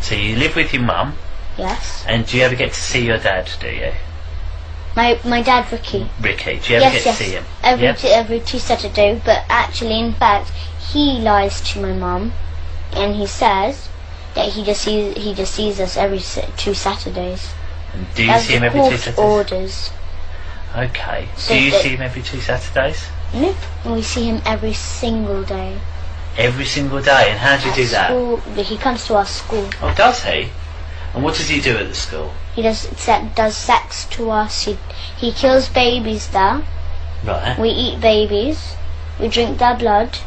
So you live with your mum, Yes. and do you ever get to see your dad, do you? My dad, Ricky. Ricky, do you ever get to see him? Every two Saturdays, but actually, in fact, he lies to my mum, and he says that he just sees us every 2 Saturdays. And do you see him every 2 Saturdays? Orders. Okay. So do you see him every 2 Saturdays? No, we see him every single day. Every single day, and how do you do that? School, he comes to our school. Oh, does he? And what does he do at the school? He does sex to us. He kills babies there. Right. We eat babies. We drink their blood.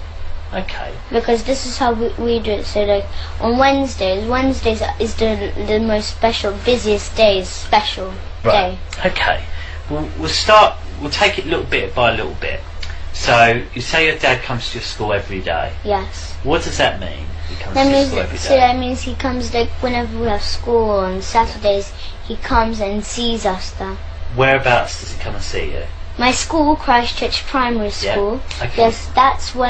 Okay. Because this is how we do it. So like on Wednesdays is the most special, busiest day, special day. Okay. We'll take it little bit by little bit. So you say your dad comes to your school every day. Yes. What does that mean? He comes to your school every day. So that means he comes like whenever we have school on Saturdays. He comes and sees us there. Whereabouts does he come and see you? My school, Christchurch Primary School. Yeah. Okay. Yes, that's the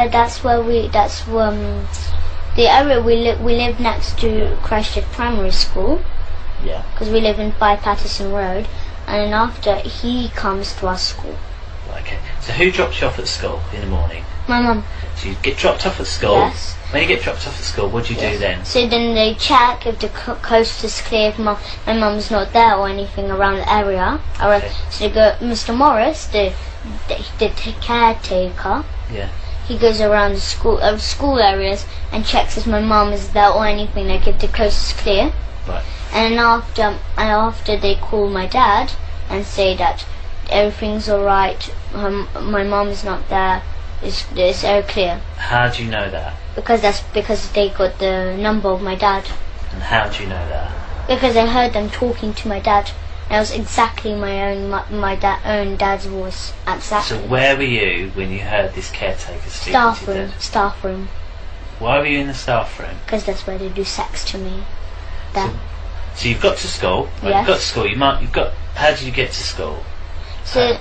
area we live next to Christchurch Primary School. Yeah. Because we live in 5 Patterson Road, and then after he comes to our school. Okay. So who drops you off at school in the morning? My mum. So you get dropped off at school. Yes. When you get dropped off at school, what do you do then? So then they check if the coast is clear, if my mum's not there or anything around the area. Okay. So they go, Mr. Morris, the caretaker. Yeah. He goes around the school areas and checks if my mum is there or anything, like if the coast is clear. Right. And after they call my dad and say that everything's alright, my mum is not there, it's all clear. How do you know that? Because they got the number of my dad. And how do you know that? Because I heard them talking to my dad. That was exactly my own dad's voice. Exactly. So where were you when you heard this caretaker speaking to you? Staff room. Why were you in the staff room? Because that's where they do sex to me. So you've got to school. Right, Yes. You've got to school. How did you get to school? So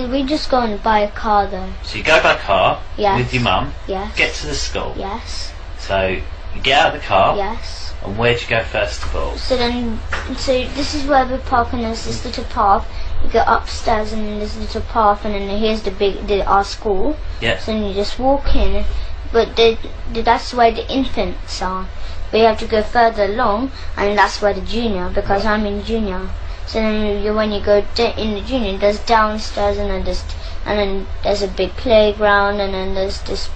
we just go and buy a car though. So you go by car Yes. with your mum. Yes. Get to the school. Yes. So you get out of the car. Yes. And where do you go first of all? So this is where we park, and there's this little path. You go upstairs, and then there's a little path, and then here's our school. Yes. So then you just walk in, but that's where the infants are. But you have to go further along, and that's where the junior, because I'm in junior. So then when you go in the junior, there's downstairs, and then there's a big playground, and then there's this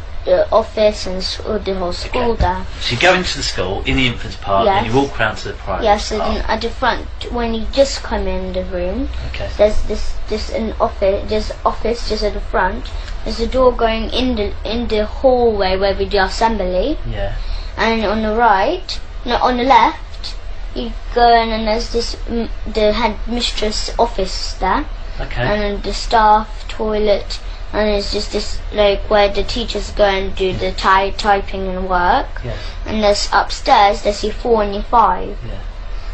office and the whole school there. So you go into the school in the infants part, Yes. and you walk round to the primary Yes, so part. then at the front, when you just come in the room, Okay. there's this an office just at the front. There's a door going in the hallway where we do assembly. Yeah. And on the left, you go in, and there's the head mistress office there. Okay. And then the staff toilet, and it's just this like where the teachers go and do the typing and work. Yeah. And there's upstairs there's year 4 and year 5. Yeah.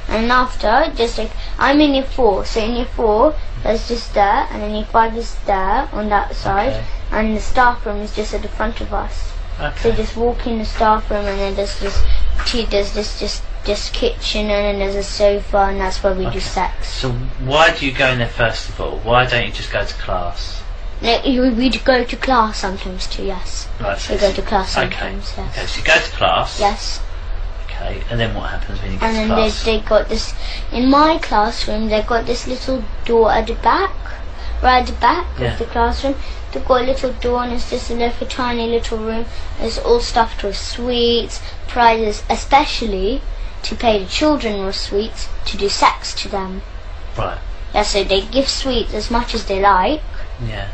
And after, just like I'm in year 4, so in year 4 there's just there, and then year 5 is there on that side, Okay. and the staff room is just at the front of us. Okay. So just walk in the staff room, and then there's this kitchen, and then there's a sofa, and that's where we do sex. So why do you go in there first of all? Why don't you just go to class? Like, we'd go to class sometimes too, yes. Right. So We go to class okay. sometimes, yes. Okay. So you go to class. Yes. Okay. And then what happens when you get And to then class? they got this, in my classroom, they got this little door at the back, right at the back Yeah. of the classroom. They've got a little door, and it's just a tiny little room. It's all stuffed with sweets, prizes, especially to pay the children with sweets to do sex to them. Right. Yeah, so they give sweets as much as they like. Yeah.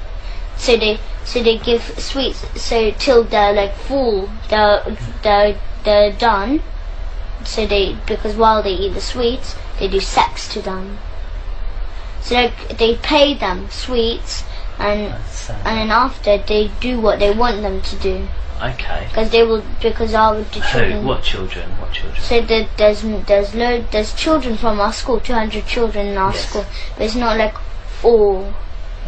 So they give sweets so till they're like full, they're done. So because while they eat the sweets, they do sex to them. So they pay them sweets, and then after they do what they want them to do. Okay. Because the children. Who? What children? What children? So there's children from our school, 200 children in our Yes. school, but it's not like all.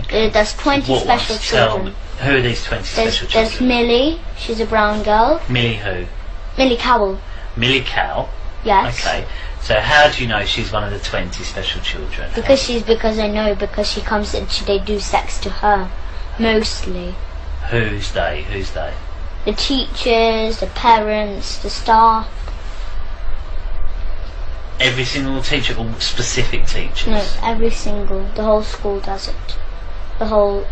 Okay. There's 20 What special ones? Tell children. me, who are these 20 special There's children? Millie, she's a brown girl. Millie who? Millie Cowell. Millie Cow. Yes. Okay. So how do you know she's one of the 20 special children? Because I know, because she comes and they do sex to her, mostly. Who's they? The teachers, the parents, the staff. Every single teacher or specific teachers? No, the whole school does it. The whole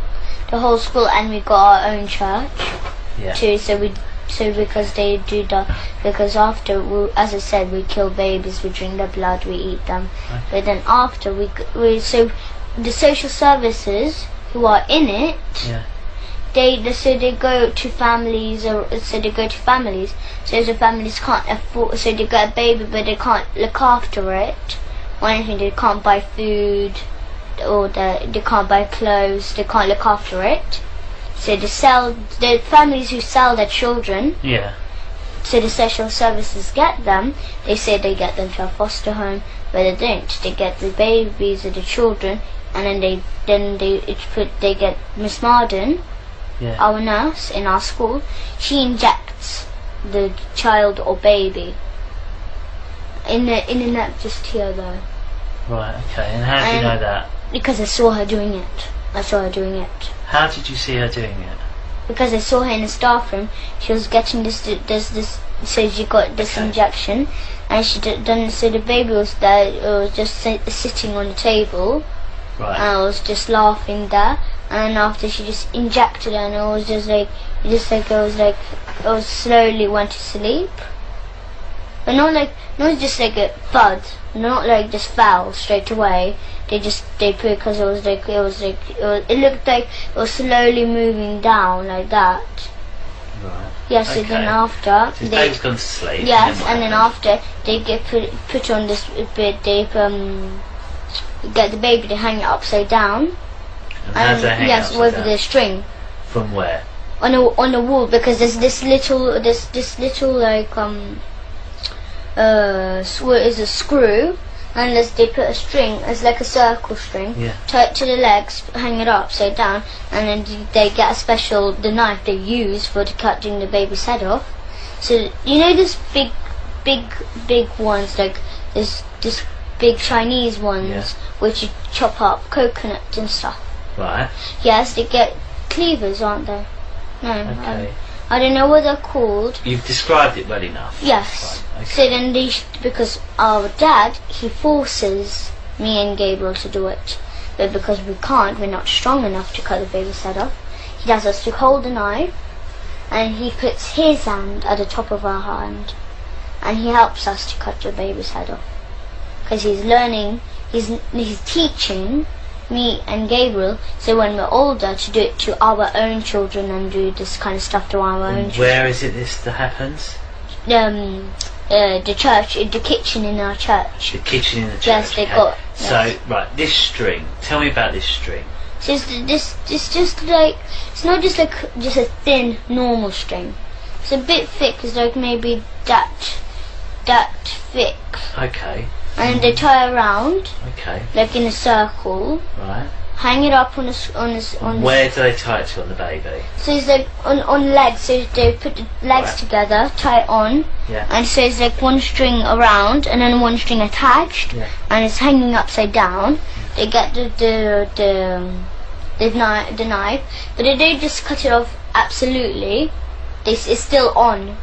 school, and we got our own church too. So because they do because after as I said, we kill babies, we drink their blood, we eat them. Okay. But then after so the social services who are in it, they go to families, So if the families can't afford, so they get a baby but they can't look after it or anything, they can't buy food or they can't buy clothes, they can't look after it. So the families who sell their children. Yeah. So the social services get them. They say they get them to a foster home, but they don't. They get the babies or the children, and then they get Miss Marden, our nurse in our school. She injects the child or baby in the neck just here though. Right. Okay. And how do you know that? Because I saw her doing it. How did you see her doing it? Because I saw her in the staff room. She was getting this. So she got this injection, and she done. So the baby was there. It was just sitting on the table, right? And I was just laughing there. And after she just injected her, and it was I was slowly went to sleep. But not just like a thud. Not like just fell straight away. Because it looked like it was slowly moving down like that. Right. Yes. Okay. So then after so baby's gone to sleep. Yes, and then after they get put on this bit. They get the baby to hang it upside down. And how do they hang it upside with down? the string. From where? On the wall, because there's this little like what is a screw. Unless they put a string, it's like a circle string, tie it to the legs, hang it upside down, and then they get the knife they use for cutting the baby's head off. So you know this big ones, like this big Chinese ones, which you chop up coconut and stuff. Right. Yes, they get cleavers, aren't they? No. Okay. I don't know what they're called. You've described it well enough. Yes. Right. Okay. So then because our dad, he forces me and Gabriel to do it. But because we can't, we're not strong enough to cut the baby's head off. He does us to hold the knife, and he puts his hand at the top of our hand, and he helps us to cut the baby's head off. Because he's learning, he's teaching me and Gabriel, so when we're older, to do it to our own children and do this kind of stuff to our own children. Where is it this that happens? The church, the kitchen in our church. The kitchen in the church. Yes, they got. So right, this string. Tell me about this string. So it's just like, it's not just like just a thin normal string. It's a bit thick. It's like maybe that thick. Okay. And they tie around. Okay. Like in a circle. Right. Hang it up on Where do they tie it to on the baby? So it's like on legs. So they put the legs together, tie it on. Yeah. And so it's like one string around and then one string attached. Yeah. And it's hanging upside down. They get the knife, but they don't just cut it off absolutely. It's still on.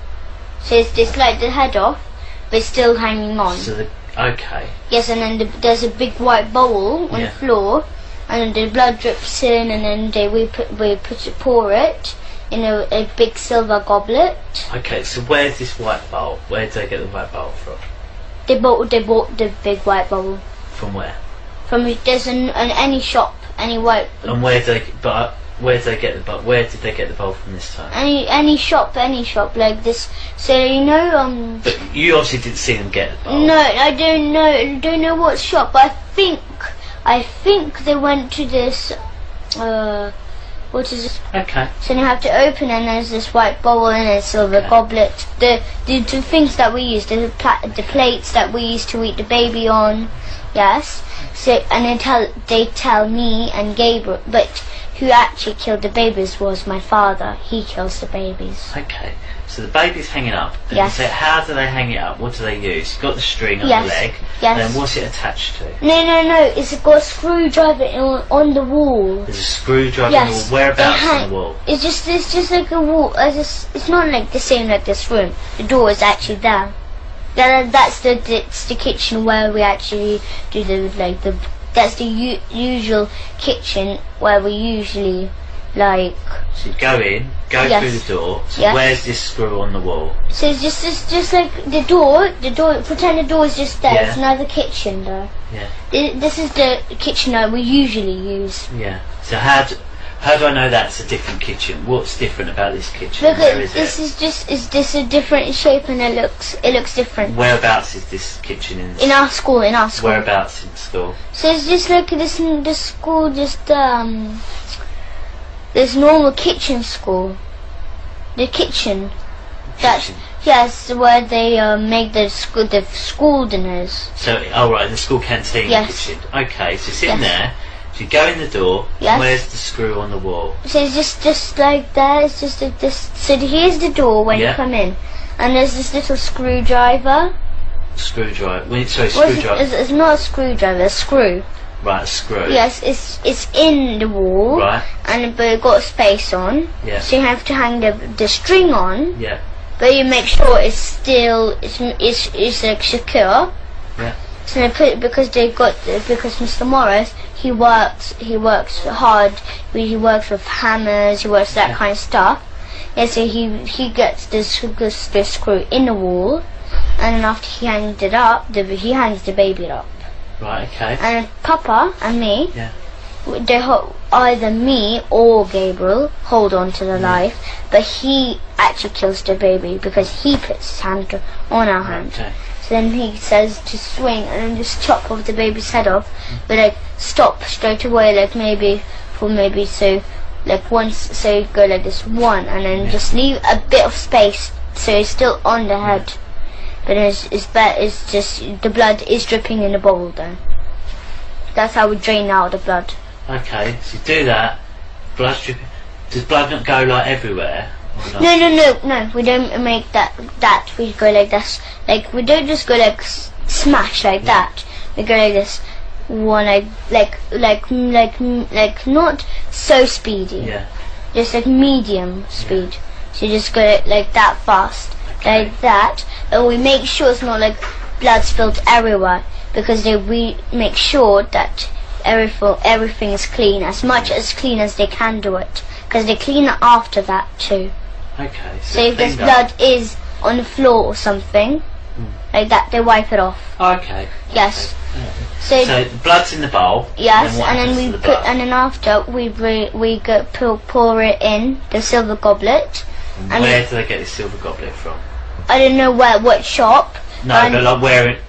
So it's like the head off, but it's still hanging on. So okay. Yes, and then there's a big white bowl on the floor, and then the blood drips in, and then we pour it in a big silver goblet. Okay, so where's this white bowl? Where did they get the white bowl from? They bought the big white bowl. From where? From there's any shop, any white. And where did they get the bowl? Where did they get the bowl from this time? Any shop like this. So But you obviously didn't see them get the bowl. No, I don't know what shop. But I think they went to this. What is this? Okay. So you have to open, and there's this white bowl and a silver goblet. The things that we use, the plates that we used to eat the baby on. Yes. So and they tell me and Gabriel, but who actually killed the babies was my father. He kills the babies. Okay. So the baby's hanging up. And Yes. you say, how do they hang it up? What do they use? You've got the string on Yes. the leg. Yes. And then what's it attached to? No. It's got a screwdriver on the wall. There's a screwdriver Yes. on the wall. Whereabouts They on the wall? It's just like a wall. It's not like the same like this room. The door is actually there. That's the kitchen where we actually do that's the usual kitchen where we usually like. So you go in, go Yes. through the door. So Yes. where's this screw on the wall? So it's just like the door. Pretend the door is just there. Yeah. It's another kitchen though. Yeah. This is the kitchen that we usually use. Yeah. So how do I know that's a different kitchen? What's different about this kitchen? Where Because is this is just a different shape and it looks different. Whereabouts is this kitchen in In our school. Whereabouts in school? So it's just like this school, just this normal kitchen school. The kitchen. That's yes, where they make the school dinners. So, right, the school canteen Yes. kitchen. Okay, so sitting Yes. there, so you go in the door, Yes. where's the screw on the wall? So it's just like that. It's just like this. So here's the door when Yeah. you come in, and there's this little screwdriver. Screwdriver. Well, Screwdriver. it's not a screwdriver. A screw. Right, a screw. Yes, it's in the wall, Right. but it got a space on. Yeah. So you have to hang the string on. Yeah. But you make sure it's still it's like secure. Yeah. So they put because Mr. Morris he works hard. He works with hammers. He works that Yeah. kind of stuff. Yeah. So he gets this screw in the wall, and then after he hangs it up, he hangs the baby up. Right, okay. And Papa and me, Yeah. either me or Gabriel hold on to the life, but he actually kills the baby because he puts his hand on our hand. Okay. So then he says to swing and then just chop off the baby's head off, but like stop straight away, like maybe so like once, so you go like this one and then Yeah. just leave a bit of space so it's still on the head. But it's just the blood is dripping in the bowl though. That's how we drain out the blood. Okay, so you do that, blood's dripping. Does blood not go like everywhere? Or not? No. We don't make that. We go like this. Like we don't just go like smash like that. We go like this. One like not so speedy. Yeah. Just like medium speed. So you just go like that fast, Okay. like that. And we make sure it's not like blood spilled everywhere because we make sure that everything is clean, as much as clean as they can do it, because they clean it after that too. Okay. So if there's cleaned up. blood is on the floor or something like that, they wipe it off. Okay. Yes. Okay. So So the blood's in the bowl. yes, what and then happens we to the put, blood? and then after we pour it in the silver goblet. and Where do they get this silver goblet from? I don't know what shop. No, but but like where it,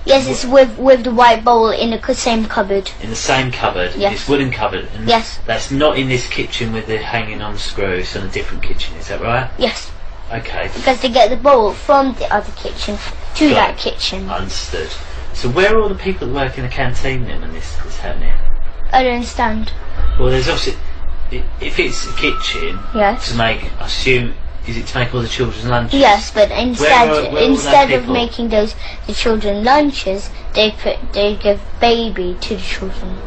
yes, it's with the white bowl in the same cupboard. in the same cupboard, Yes. this wooden cupboard. And Yes. That's not in this kitchen with the hanging on screws. It's in a different kitchen. Is that right? Yes, Okay. because they get the bowl from the other kitchen to Got that it. kitchen. Understood. So where are all the people that work in the canteen then when this is happening? I don't understand. Well, there's obviously, if it's a kitchen Yes. to make, I assume, is it to make all the children's lunches? Yes, but Where are all instead those of people? making the children lunches, they give baby to the children.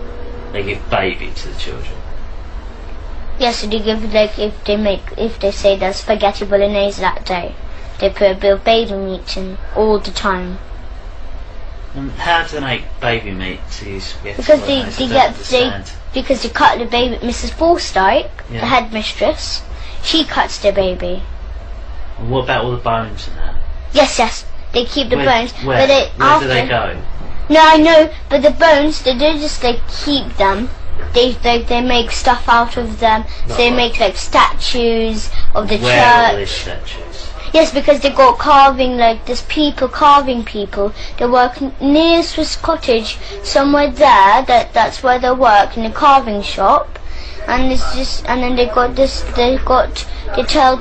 They give baby to the children. Yes, so they give like if they say there's spaghetti bolognese that day, they put a bit of baby meat in all the time And how do they make baby meat to use spaghetti because bolognese? I don't understand. because they cut the baby. Mrs. Forsyth, Yeah. the headmistress, she cuts the baby. And what about all the bones and that? Yes, they keep the bones, Where, but they where after. do they go? No, I know, but the bones they don't just like keep them. They make stuff out of them. So they Right. make like statues of the Where are all church. these statues? Yes, because they got carving, like there's people carving people. They work near Swiss Cottage, somewhere there. That's where they work in a carving shop. And it's just, and then they tell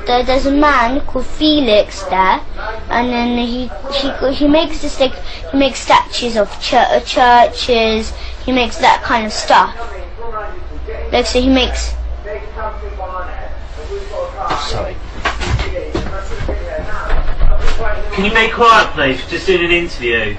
that there's a man called Felix there, and then he makes this like he makes statues of churches. He makes that kind of stuff. Like so he makes Sorry. Can you be quiet, please? We're just doing an interview.